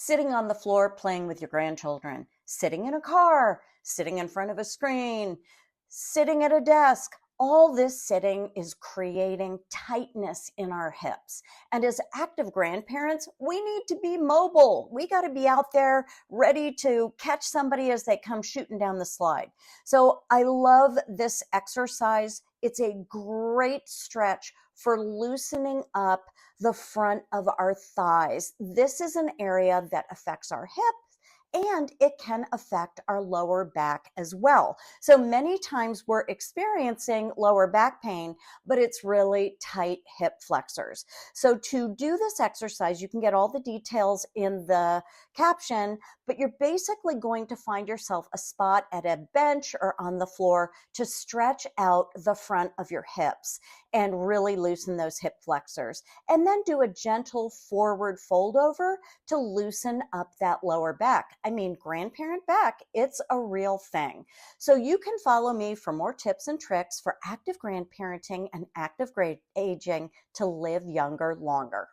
sitting on the floor playing with your grandchildren, sitting in a car, sitting in front of a screen, sitting at a desk. All this sitting is creating tightness in our hips. And as active grandparents, we need to be mobile. We got to be out there ready to catch somebody as they come shooting down the slide. So I love this exercise. It's a great stretch for loosening up the front of our thighs. This is an area that affects our hips, and it can affect our lower back as well. So many times we're experiencing lower back pain, but it's really tight hip flexors. So to do this exercise, you can get all the details in the caption, but you're basically going to find yourself a spot at a bench or on the floor to stretch out the front of your hips and really loosen those hip flexors. And then do a gentle forward fold over to loosen up that lower back. I mean, grandparent back, it's a real thing. So you can follow me for more tips and tricks for active grandparenting and active aging to live younger longer.